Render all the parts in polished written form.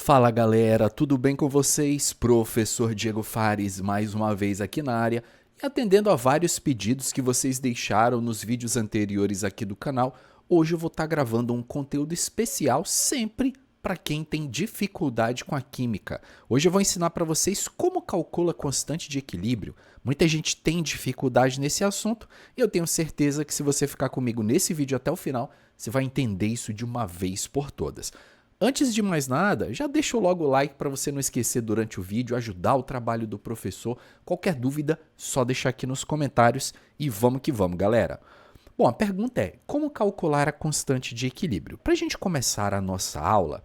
Fala galera, tudo bem com vocês? Professor Diego Fares mais uma vez aqui na área e atendendo a vários pedidos que vocês deixaram nos vídeos anteriores aqui do canal, hoje eu vou estar gravando um conteúdo especial sempre para quem tem dificuldade com a química. Hoje eu vou ensinar para vocês como calcula a constante de equilíbrio. Muita gente tem dificuldade nesse assunto e eu tenho certeza que se você ficar comigo nesse vídeo até o final, você vai entender isso de uma vez por todas. Antes de mais nada, já deixa logo o like para você não esquecer durante o vídeo, ajudar o trabalho do professor. Qualquer dúvida, só deixar aqui nos comentários e vamos que vamos, galera. Bom, a pergunta é, como calcular a constante de equilíbrio? Para a gente começar a nossa aula,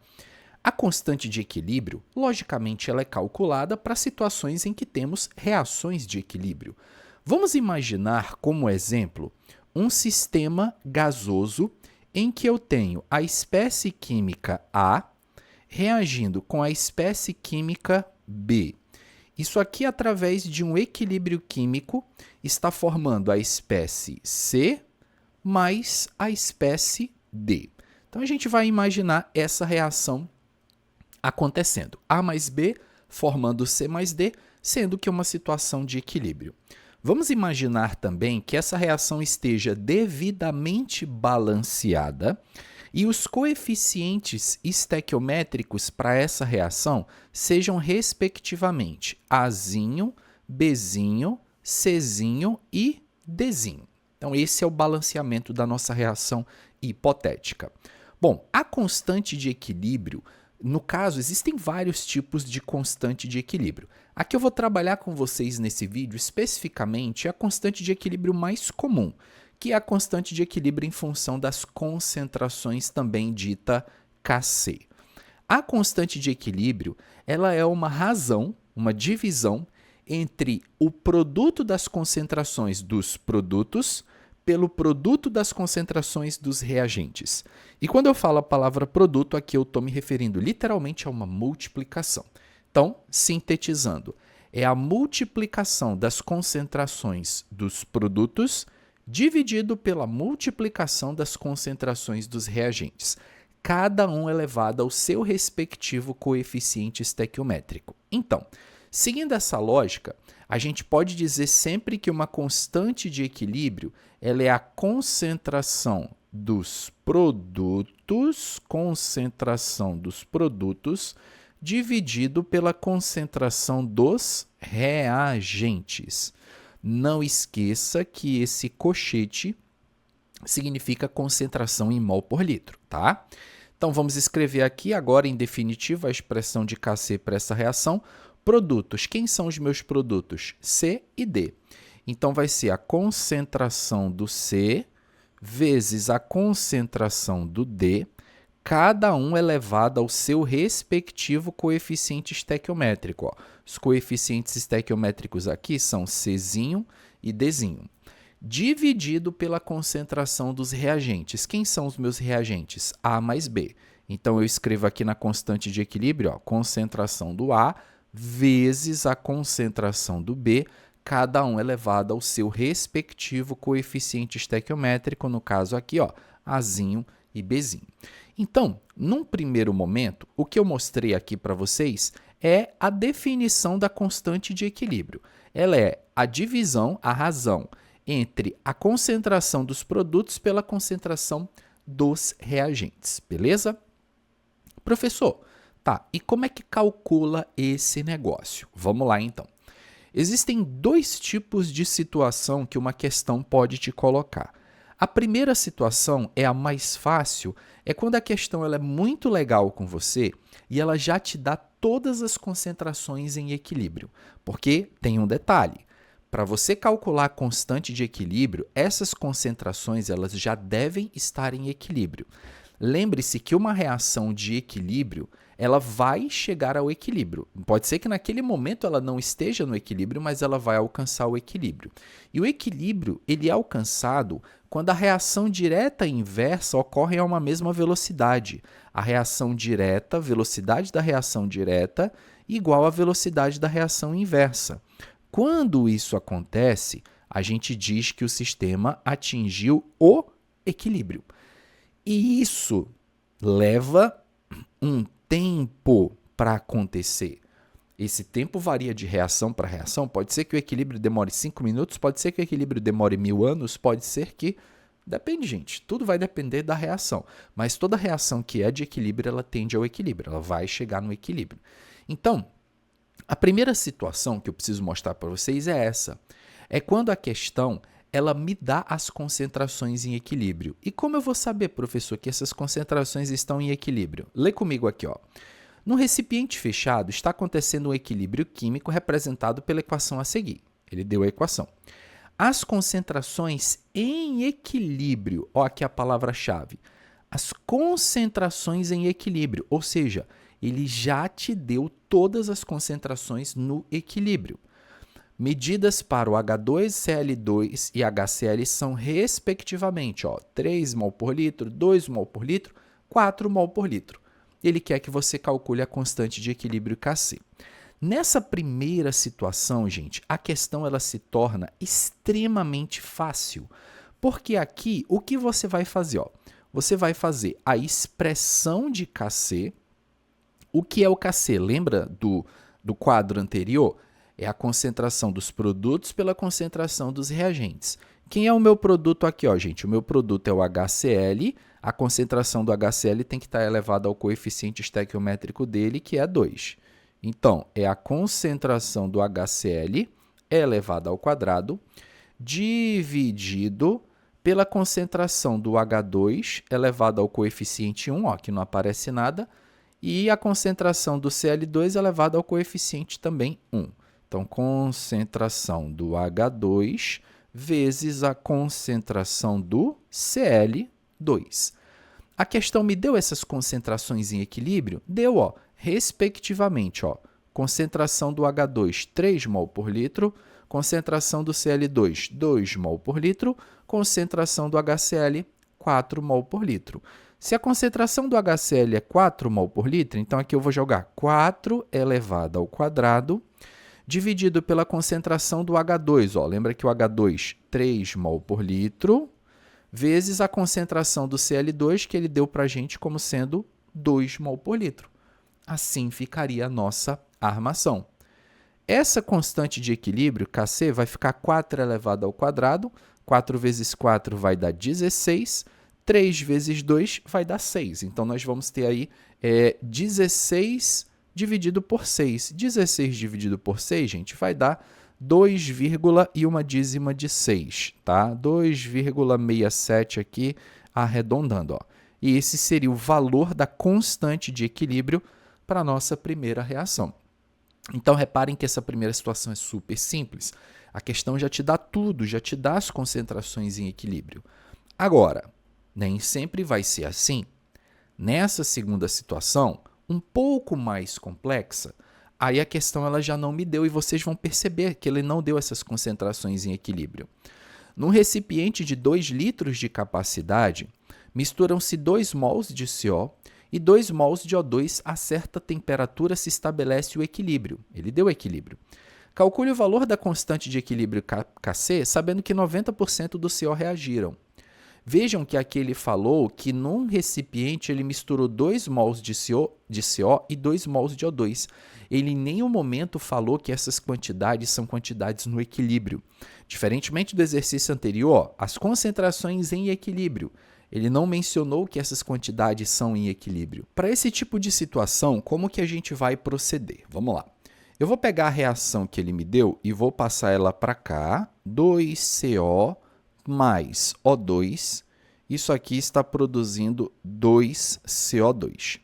a constante de equilíbrio, logicamente, ela é calculada para situações em que temos reações de equilíbrio. Vamos imaginar como exemplo um sistema gasoso em que eu tenho a espécie química A reagindo com a espécie química B. Isso aqui, através de um equilíbrio químico, está formando a espécie C mais a espécie D. Então, a gente vai imaginar essa reação acontecendo. A mais B formando C mais D, sendo que é uma situação de equilíbrio. Vamos imaginar também que essa reação esteja devidamente balanceada e os coeficientes estequiométricos para essa reação sejam respectivamente Azinho, Bzinho, Czinho e Dzinho. Então, esse é o balanceamento da nossa reação hipotética. Bom, a constante de equilíbrio, no caso, existem vários tipos de constante de equilíbrio. Aqui eu vou trabalhar com vocês nesse vídeo especificamente a constante de equilíbrio mais comum, que é a constante de equilíbrio em função das concentrações, também dita Kc. A constante de equilíbrio, ela é uma razão, uma divisão entre o produto das concentrações dos produtos pelo produto das concentrações dos reagentes. E quando eu falo a palavra produto, aqui eu estou me referindo literalmente a uma multiplicação. Então, sintetizando, é a multiplicação das concentrações dos produtos dividido pela multiplicação das concentrações dos reagentes, cada um elevado ao seu respectivo coeficiente estequiométrico. Então, seguindo essa lógica, a gente pode dizer sempre que uma constante de equilíbrio ela é a concentração dos produtos dividido pela concentração dos reagentes. Não esqueça que esse cochete significa concentração em mol por litro, tá? Então, vamos escrever aqui agora, em definitivo, a expressão de Kc para essa reação. Produtos. Quem são os meus produtos? C e D. Então, vai ser a concentração do C vezes a concentração do D, cada um elevado ao seu respectivo coeficiente estequiométrico. Ó. Os coeficientes estequiométricos aqui são Czinho e Dzinho. Dividido pela concentração dos reagentes. Quem são os meus reagentes? A mais B. Então, eu escrevo aqui na constante de equilíbrio, ó, concentração do A vezes a concentração do B, cada um elevado ao seu respectivo coeficiente estequiométrico, no caso aqui, ó, Azinho e Bzinho. Então, num primeiro momento, o que eu mostrei aqui para vocês é a definição da constante de equilíbrio. Ela é a divisão, a razão entre a concentração dos produtos pela concentração dos reagentes, beleza? Professor, tá, e como é que calcula esse negócio? Vamos lá, então. Existem dois tipos de situação que uma questão pode te colocar. A primeira situação é a mais fácil, é quando a questão ela é muito legal com você e ela já te dá todas as concentrações em equilíbrio. Porque tem um detalhe, para você calcular a constante de equilíbrio, essas concentrações elas já devem estar em equilíbrio. Lembre-se que uma reação de equilíbrio, ela vai chegar ao equilíbrio. Pode ser que naquele momento ela não esteja no equilíbrio, mas ela vai alcançar o equilíbrio. E o equilíbrio ele é alcançado quando a reação direta e inversa ocorrem a uma mesma velocidade. A reação direta, velocidade da reação direta, igual à velocidade da reação inversa. Quando isso acontece, a gente diz que o sistema atingiu o equilíbrio. E isso leva um tempo para acontecer. Esse tempo varia de reação para reação. Pode ser que o equilíbrio demore 5 minutos, pode ser que o equilíbrio demore 1000 anos, pode ser que... Depende, gente. Tudo vai depender da reação. Mas toda reação que é de equilíbrio, ela tende ao equilíbrio. Ela vai chegar no equilíbrio. Então, a primeira situação que eu preciso mostrar para vocês é essa. É quando a questão ela me dá as concentrações em equilíbrio. E como eu vou saber, professor, que essas concentrações estão em equilíbrio? Lê comigo aqui, ó. No recipiente fechado está acontecendo um equilíbrio químico representado pela equação a seguir. Ele deu a equação. As concentrações em equilíbrio, ó, aqui a palavra-chave. As concentrações em equilíbrio, ou seja, ele já te deu todas as concentrações no equilíbrio. Medidas para o H2, Cl2 e HCl são, respectivamente, ó, 3 mol por litro, 2 mol por litro, 4 mol por litro. Ele quer que você calcule a constante de equilíbrio Kc. Nessa primeira situação, gente, a questão ela se torna extremamente fácil, porque aqui o que você vai fazer? Ó? Você vai fazer a expressão de Kc. O que é o Kc? Lembra do quadro anterior? É a concentração dos produtos pela concentração dos reagentes. Quem é o meu produto aqui, ó, gente? O meu produto é o HCl. A concentração do HCl tem que estar elevada ao coeficiente estequiométrico dele, que é 2. Então, é a concentração do HCl elevada ao quadrado dividido pela concentração do H2 elevada ao coeficiente 1, ó, que não aparece nada, e a concentração do Cl2 elevada ao coeficiente também 1. Então, concentração do H2 vezes a concentração do Cl2. A questão me deu essas concentrações em equilíbrio? Deu, ó, respectivamente, ó, concentração do H2, 3 mol por litro, concentração do Cl2, 2 mol por litro, concentração do HCl, 4 mol por litro. Se a concentração do HCl é 4 mol por litro, então aqui eu vou jogar 4 elevado ao quadrado, dividido pela concentração do H2. Ó, lembra que o H2, 3 mol por litro, vezes a concentração do Cl2, que ele deu para a gente como sendo 2 mol por litro. Assim ficaria a nossa armação. Essa constante de equilíbrio, Kc, vai ficar 4 elevado ao quadrado. 4 vezes 4 vai dar 16. 3 vezes 2 vai dar 6. Então, nós vamos ter aí 16 dividido por 6. 16 dividido por 6, gente, vai dar 2,1 tá? 2,67 aqui, arredondando, ó. E esse seria o valor da constante de equilíbrio para a nossa primeira reação. Então, reparem que essa primeira situação é super simples. A questão já te dá tudo, já te dá as concentrações em equilíbrio. Agora, nem sempre vai ser assim. Nessa segunda situação, um pouco mais complexa, aí a questão ela já não me deu e vocês vão perceber que ele não deu essas concentrações em equilíbrio. Num recipiente de 2 litros de capacidade, misturam-se 2 mols de CO e 2 mols de O2 a certa temperatura se estabelece o equilíbrio. Ele deu equilíbrio. Calcule o valor da constante de equilíbrio Kc, sabendo que 90% do CO reagiram. Vejam que aqui ele falou que num recipiente ele misturou 2 mols de CO e 2 mols de O2. Ele em nenhum momento falou que essas quantidades são quantidades no equilíbrio. Diferentemente do exercício anterior, as concentrações em equilíbrio. Ele não mencionou que essas quantidades são em equilíbrio. Para esse tipo de situação, como que a gente vai proceder? Vamos lá. Eu vou pegar a reação que ele me deu e vou passar ela para cá. 2CO mais O2. Isso aqui está produzindo 2CO2.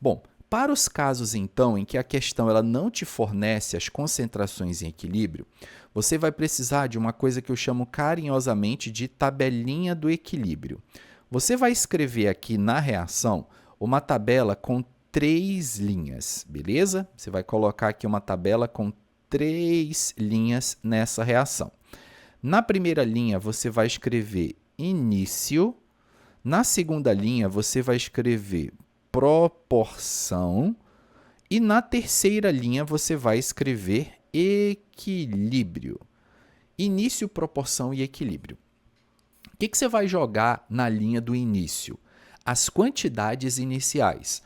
Bom, para os casos, então, em que a questão ela não te fornece as concentrações em equilíbrio, você vai precisar de uma coisa que eu chamo carinhosamente de tabelinha do equilíbrio. Você vai escrever aqui na reação uma tabela com 3 linhas, beleza? Você vai colocar aqui uma tabela com 3 linhas nessa reação. Na primeira linha, você vai escrever início. Na segunda linha, você vai escrever proporção. E na terceira linha, você vai escrever equilíbrio. Início, proporção e equilíbrio. O que você vai jogar na linha do início? As quantidades iniciais.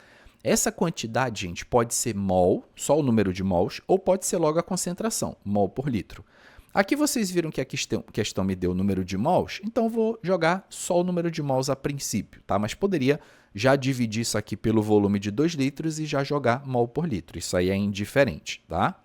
Essa quantidade, gente, pode ser mol, só o número de mols, ou pode ser logo a concentração, mol por litro. Aqui vocês viram que a questão me deu o número de mols, então vou jogar só o número de mols a princípio, tá? Mas poderia já dividir isso aqui pelo volume de 2 litros e já jogar mol por litro. Isso aí é indiferente, tá?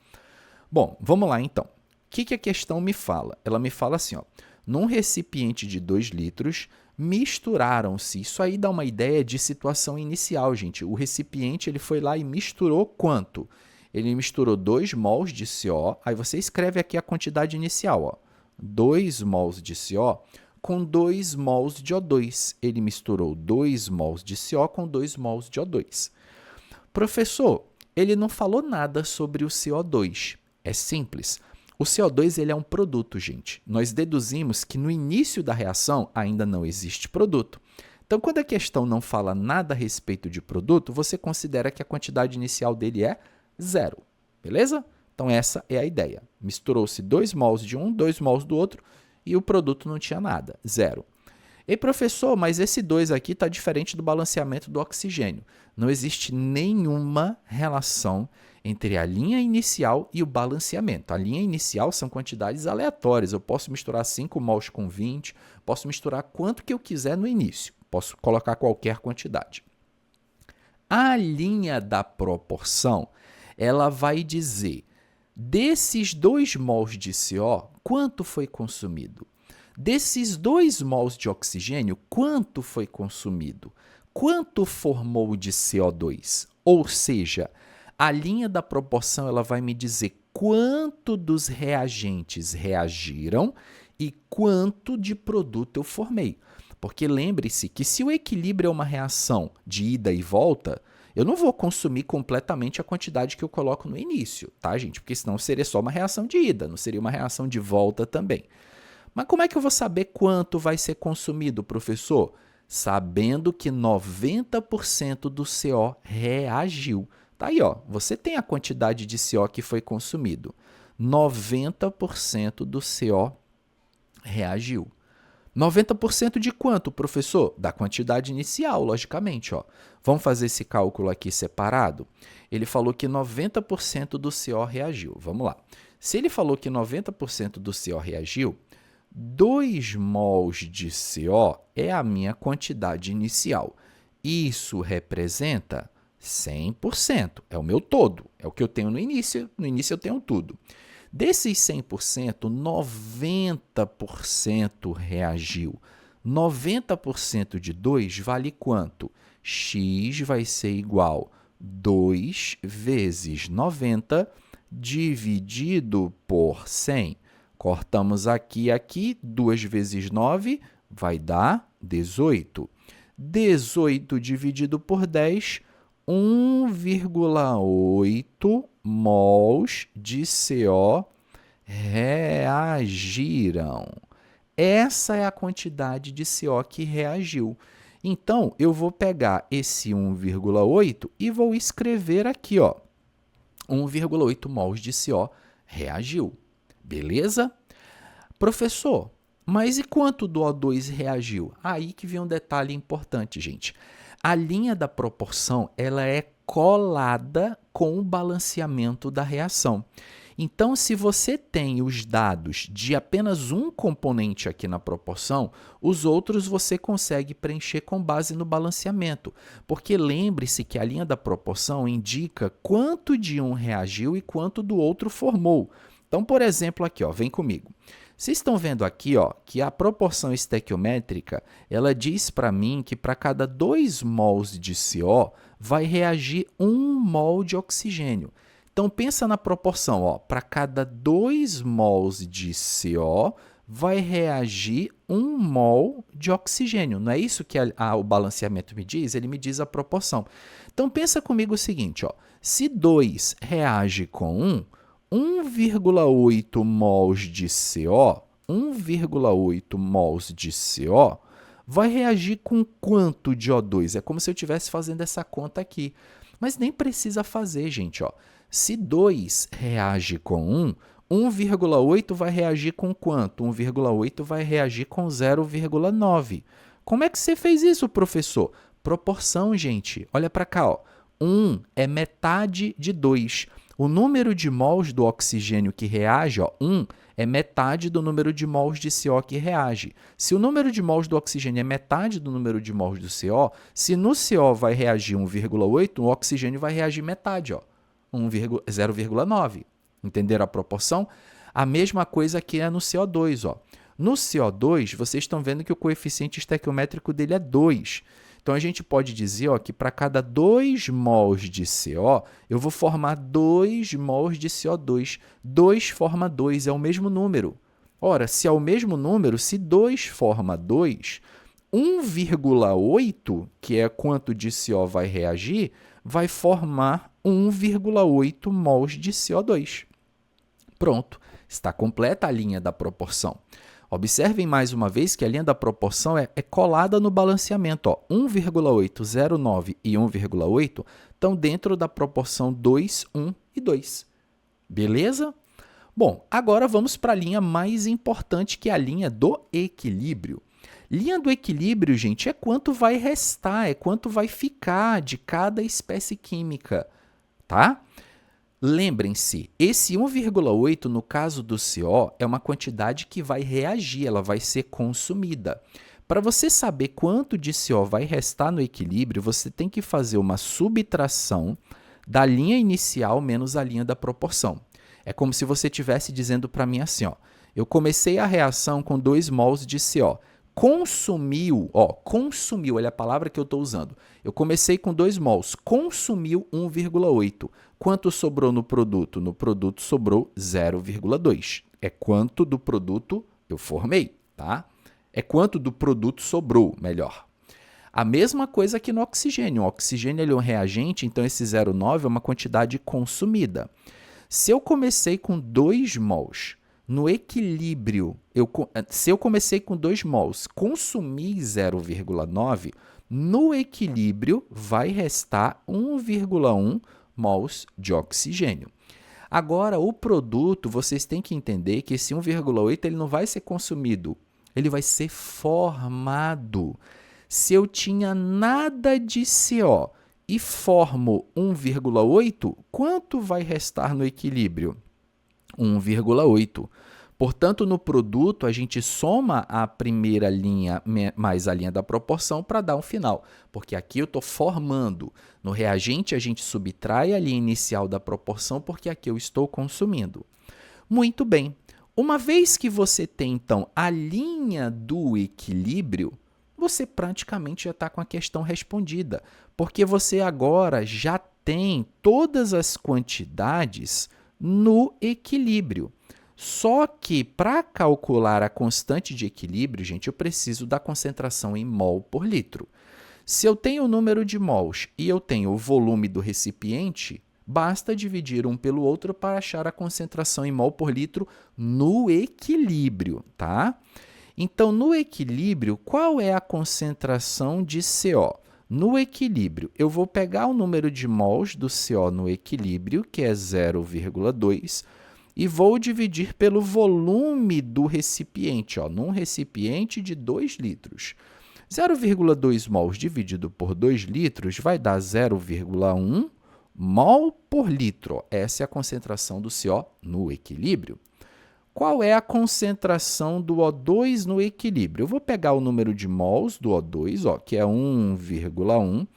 Bom, vamos lá então. O que a questão me fala? Ela me fala assim, ó, num recipiente de 2 litros, misturaram-se. Isso aí dá uma ideia de situação inicial, gente. O recipiente ele foi lá e misturou quanto? Ele misturou 2 mols de CO, aí você escreve aqui a quantidade inicial, ó, 2 mols de CO com 2 mols de O2. Ele misturou 2 mols de CO com 2 mols de O2. Professor, ele não falou nada sobre o CO2. É simples. O CO2 ele é um produto, gente. Nós deduzimos que no início da reação ainda não existe produto. Então, quando a questão não fala nada a respeito de produto, você considera que a quantidade inicial dele é 0. Beleza? Então, essa é a ideia. Misturou-se 2 mols de um, 2 mols do outro, e o produto não tinha nada, 0. Ei, professor, mas esse 2 aqui está diferente do balanceamento do oxigênio. Não existe nenhuma relação entre a linha inicial e o balanceamento. A linha inicial são quantidades aleatórias. Eu posso misturar 5 mols com 20, posso misturar quanto que eu quiser no início. Posso colocar qualquer quantidade. A linha da proporção, ela vai dizer, desses 2 mols de CO, quanto foi consumido? Desses 2 mols de oxigênio, quanto foi consumido? Quanto formou de CO2? Ou seja, a linha da proporção ela vai me dizer quanto dos reagentes reagiram e quanto de produto eu formei. Porque lembre-se que se o equilíbrio é uma reação de ida e volta, eu não vou consumir completamente a quantidade que eu coloco no início, tá, gente? Porque senão seria só uma reação de ida, não seria uma reação de volta também. Mas como é que eu vou saber quanto vai ser consumido, professor? Sabendo que 90% do CO reagiu. Tá aí, ó, você tem a quantidade de CO que foi consumido. 90% do CO reagiu. 90% de quanto, professor? Da quantidade inicial, logicamente. Ó. Vamos fazer esse cálculo aqui separado? Ele falou que 90% do CO reagiu. Vamos lá. Se ele falou que 90% do CO reagiu, 2 mols de CO é a minha quantidade inicial. Isso representa 100%. É o meu todo. É o que eu tenho no início. No início eu tenho tudo. Desses 100%, 90% reagiu. 90% de 2 vale quanto? X vai ser igual a 2 vezes 90 dividido por 100. Cortamos aqui e aqui, 2 vezes 9 vai dar 18. 18 dividido por 10, 1,8 mols de CO reagiram. Essa é a quantidade de CO que reagiu. Então, eu vou pegar esse 1,8 e vou escrever aqui, ó, 1,8 mols de CO reagiu. Beleza? Professor, mas e quanto do O2 reagiu? Aí que vem um detalhe importante, gente. A linha da proporção ela é colada com o balanceamento da reação. Então, se você tem os dados de apenas um componente aqui na proporção, os outros você consegue preencher com base no balanceamento. Porque lembre-se que a linha da proporção indica quanto de um reagiu e quanto do outro formou. Então, por exemplo, aqui, ó, vem comigo. Vocês estão vendo aqui, ó, que a proporção estequiométrica, ela diz para mim que para cada 2 mols de CO vai reagir 1 mol de oxigênio. Então, pensa na proporção, ó, para cada 2 mols de CO vai reagir 1 mol de oxigênio. Não é isso que o balanceamento me diz? Ele me diz a proporção. Então, pensa comigo o seguinte, ó, se 2 reage com 1, 1,8 mols de CO, 1,8 mols de CO vai reagir com quanto de O2? É como se eu estivesse fazendo essa conta aqui. Mas nem precisa fazer, gente. Ó. Se 2 reage com 1, 1,8 vai reagir com quanto? 1,8 vai reagir com 0,9. Como é que você fez isso, professor? Proporção, gente. Olha para cá, ó. 1 é metade de 2. O número de mols do oxigênio que reage, ó, 1, é metade do número de mols de CO que reage. Se o número de mols do oxigênio é metade do número de mols do CO, se no CO vai reagir 1,8, o oxigênio vai reagir metade, ó, 0,9. Entenderam a proporção? A mesma coisa que é no CO2. Ó. No CO2, vocês estão vendo que o coeficiente estequiométrico dele é 2. Então, a gente pode dizer ó, que para cada 2 mols de CO, eu vou formar 2 mols de CO2. 2 forma 2, é o mesmo número. Ora, se é o mesmo número, se 2 forma 2, 1,8, que é quanto de CO vai reagir, vai formar 1,8 mols de CO2. Pronto, está completa a linha da proporção. Observem mais uma vez que a linha da proporção é colada no balanceamento. Ó. 1,8, 0,9 e 1,8 estão dentro da proporção 2, 1 e 2. Beleza? Bom, agora vamos para a linha mais importante, que é a linha do equilíbrio. Linha do equilíbrio, gente, é quanto vai restar, é quanto vai ficar de cada espécie química, tá? Lembrem-se, esse 1,8 no caso do CO é uma quantidade que vai reagir, ela vai ser consumida. Para você saber quanto de CO vai restar no equilíbrio, você tem que fazer uma subtração da linha inicial menos a linha da proporção. É como se você estivesse dizendo para mim assim, ó, eu comecei a reação com 2 mols de CO. Consumiu, olha a palavra que eu estou usando. Eu comecei com 2 mols, consumiu 1,8. Quanto sobrou no produto? No produto sobrou 0,2. É quanto do produto eu formei, tá? É quanto do produto sobrou, melhor. A mesma coisa aqui no oxigênio. O oxigênio ele é um reagente, então esse 0,9 é uma quantidade consumida. Se eu comecei com 2 mols, no equilíbrio, se eu comecei com 2 mols, consumi 0,9, no equilíbrio vai restar 1,1 mols de oxigênio. Agora, o produto, vocês têm que entender que esse 1,8 ele não vai ser consumido, ele vai ser formado. Se eu tinha nada de CO e formo 1,8, quanto vai restar no equilíbrio? 1,8. Portanto, no produto, a gente soma a primeira linha mais a linha da proporção para dar um final, porque aqui eu estou formando. No reagente, a gente subtrai a linha inicial da proporção, porque aqui eu estou consumindo. Muito bem. Uma vez que você tem, então, a linha do equilíbrio, você praticamente já está com a questão respondida, porque você agora já tem todas as quantidades no equilíbrio. Só que, para calcular a constante de equilíbrio, gente, eu preciso da concentração em mol por litro. Se eu tenho o número de mols e eu tenho o volume do recipiente, basta dividir um pelo outro para achar a concentração em mol por litro no equilíbrio, tá? Então, no equilíbrio, qual é a concentração de CO? No equilíbrio, eu vou pegar o número de mols do CO no equilíbrio, que é 0,2, e vou dividir pelo volume do recipiente, ó, num recipiente de 2 litros. 0,2 mols dividido por 2 litros vai dar 0,1 mol por litro. Essa é a concentração do CO no equilíbrio. Qual é a concentração do O2 no equilíbrio? Eu vou pegar o número de mols do O2, ó, que é 1,1,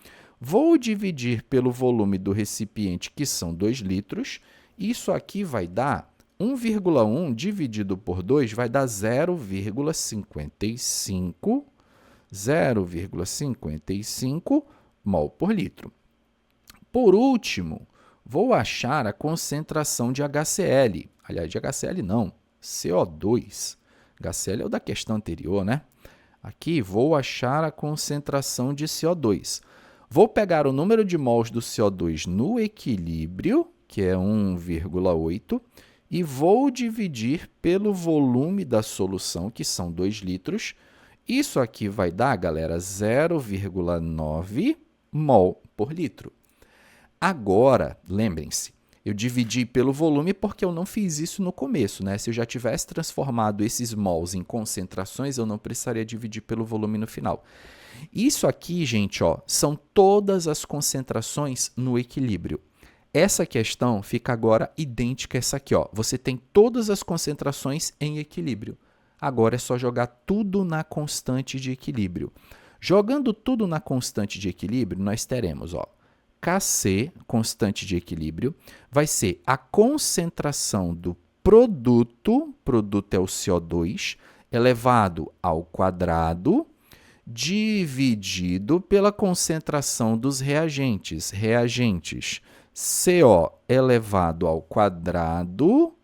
vou dividir pelo volume do recipiente, que são 2 litros. Isso aqui vai dar 1,1 dividido por 2 vai dar 0,55 mol por litro. Por último, vou achar a concentração de HCl. Aliás, de HCl não, CO2. HCl é o da questão anterior, né? Aqui vou achar a concentração de CO2. Vou pegar o número de mols do CO2 no equilíbrio, que é 1,8, e vou dividir pelo volume da solução, que são 2 litros. Isso aqui vai dar, galera, 0,9 mol por litro. Agora, lembrem-se, eu dividi pelo volume porque eu não fiz isso no começo, né? Se eu já tivesse transformado esses mols em concentrações, eu não precisaria dividir pelo volume no final. Isso aqui, gente, ó, são todas as concentrações no equilíbrio. Essa questão fica agora idêntica a essa aqui, ó. Você tem todas as concentrações em equilíbrio. Agora é só jogar tudo na constante de equilíbrio. Jogando tudo na constante de equilíbrio, nós teremos, ó, Kc, constante de equilíbrio, vai ser a concentração do produto é o CO2, elevado ao quadrado, dividido pela concentração dos reagentes. Reagentes, CO elevado ao quadrado,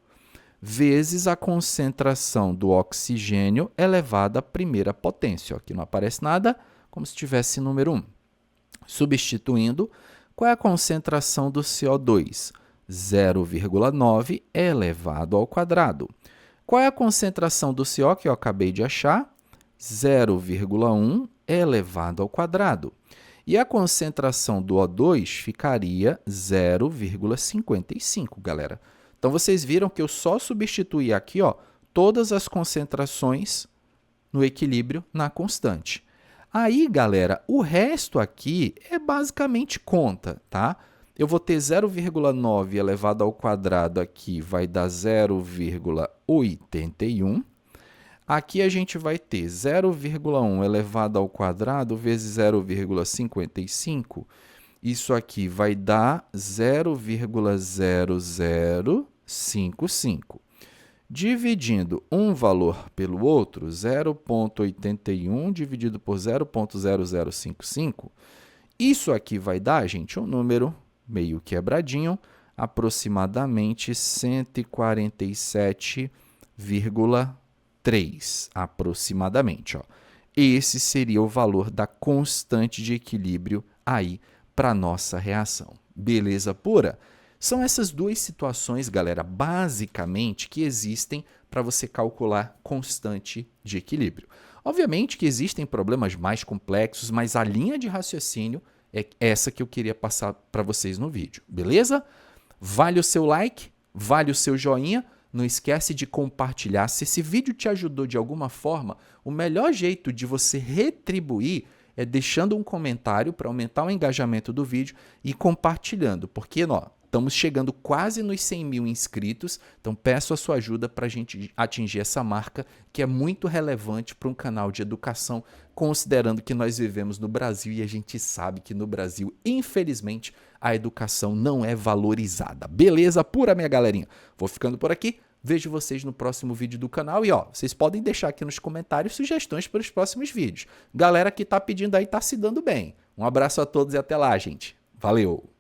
vezes a concentração do oxigênio elevada à primeira potência. Aqui não aparece nada, como se tivesse número 1. Substituindo, qual é a concentração do CO2? 0,9 elevado ao quadrado. Qual é a concentração do CO que eu acabei de achar? 0,1 elevado ao quadrado. E a concentração do O2 ficaria 0,55, galera. Então, vocês viram que eu só substituí aqui, ó, todas as concentrações no equilíbrio na constante. Aí, galera, o resto aqui é basicamente conta, tá? Eu vou ter 0,9 elevado ao quadrado aqui, vai dar 0,81. Aqui a gente vai ter 0,1 elevado ao quadrado vezes 0,55. Isso aqui vai dar 0,0055. Dividindo um valor pelo outro, 0,81 dividido por 0,0055, isso aqui vai dar, gente, um número meio quebradinho, aproximadamente 147,3, aproximadamente. Ó. Esse seria o valor da constante de equilíbrio aí para a nossa reação. Beleza pura? São essas duas situações, galera, basicamente, que existem para você calcular constante de equilíbrio. Obviamente que existem problemas mais complexos, mas a linha de raciocínio é essa que eu queria passar para vocês no vídeo, beleza? Vale o seu like, vale o seu joinha, não esquece de compartilhar. Se esse vídeo te ajudou de alguma forma, o melhor jeito de você retribuir é deixando um comentário para aumentar o engajamento do vídeo e compartilhando, porque estamos chegando quase nos 100 mil inscritos, então peço a sua ajuda para a gente atingir essa marca que é muito relevante para um canal de educação, considerando que nós vivemos no Brasil e a gente sabe que no Brasil, infelizmente, a educação não é valorizada. Beleza pura, minha galerinha? Vou ficando por aqui. Vejo vocês no próximo vídeo do canal e vocês podem deixar aqui nos comentários sugestões para os próximos vídeos. Galera que está pedindo aí está se dando bem. Um abraço a todos e até lá, gente. Valeu!